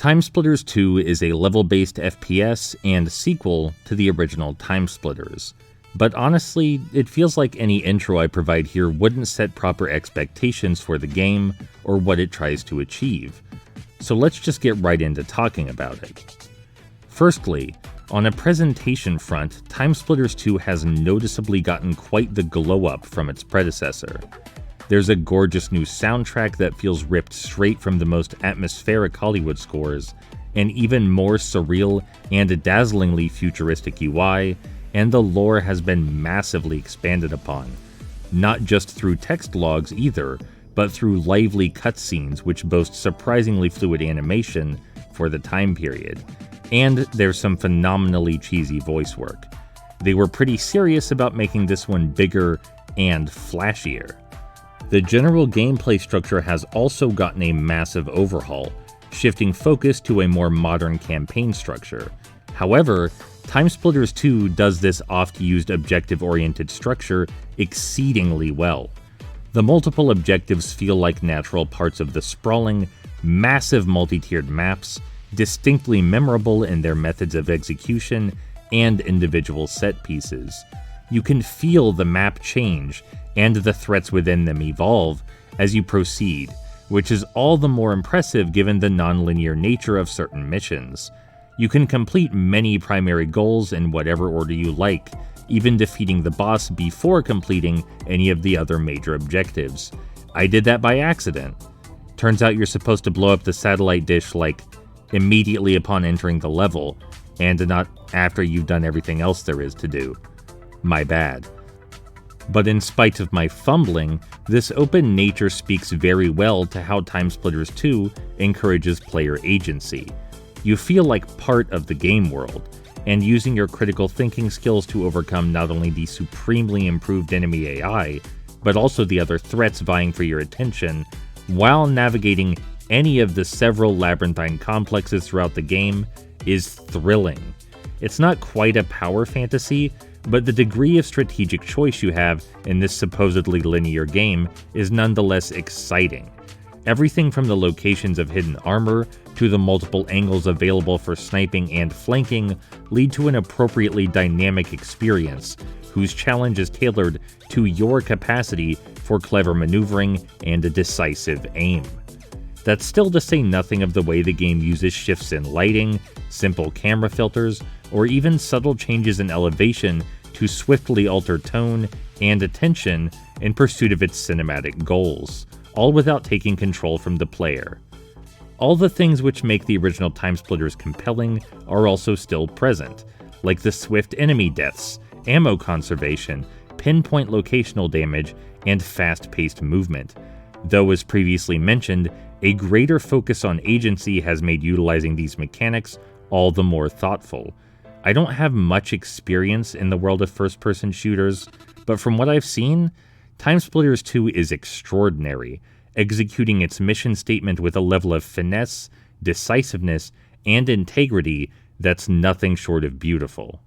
TimeSplitters 2 is a level-based FPS and sequel to the original TimeSplitters. But honestly, it feels like any intro I provide here wouldn't set proper expectations for the game or what it tries to achieve. So let's just get right into talking about it. Firstly, on a presentation front, TimeSplitters 2 has noticeably gotten quite the glow-up from its predecessor. There's a gorgeous new soundtrack that feels ripped straight from the most atmospheric Hollywood scores, an even more surreal and dazzlingly futuristic UI, and the lore has been massively expanded upon, not just through text logs either, but through lively cutscenes which boast surprisingly fluid animation for the time period. And there's some phenomenally cheesy voice work. They were pretty serious about making this one bigger and flashier. The general gameplay structure has also gotten a massive overhaul, shifting focus to a more modern campaign structure. However, TimeSplitters 2 does this oft-used objective-oriented structure exceedingly well. The multiple objectives feel like natural parts of the sprawling, massive multi-tiered maps, distinctly memorable in their methods of execution and individual set pieces. You can feel the map change and the threats within them evolve as you proceed, which is all the more impressive given the non-linear nature of certain missions. You can complete many primary goals in whatever order you like, even defeating the boss before completing any of the other major objectives. I did that by accident. Turns out you're supposed to blow up the satellite dish immediately upon entering the level, and not after you've done everything else there is to do. My bad. But in spite of my fumbling, this open nature speaks very well to how TimeSplitters 2 encourages player agency. You feel like part of the game world, and using your critical thinking skills to overcome not only the supremely improved enemy AI, but also the other threats vying for your attention, while navigating any of the several labyrinthine complexes throughout the game, is thrilling. It's not quite a power fantasy, but the degree of strategic choice you have in this supposedly linear game is nonetheless exciting. Everything from the locations of hidden armor to the multiple angles available for sniping and flanking lead to an appropriately dynamic experience, whose challenge is tailored to your capacity for clever maneuvering and a decisive aim. That's still to say nothing of the way the game uses shifts in lighting, simple camera filters, or even subtle changes in elevation to swiftly alter tone and attention in pursuit of its cinematic goals, all without taking control from the player. All the things which make the original TimeSplitters compelling are also still present, like the swift enemy deaths, ammo conservation, pinpoint locational damage, and fast-paced movement. Though, as previously mentioned, a greater focus on agency has made utilizing these mechanics all the more thoughtful. I don't have much experience in the world of first-person shooters, but from what I've seen, TimeSplitters 2 is extraordinary, executing its mission statement with a level of finesse, decisiveness, and integrity that's nothing short of beautiful.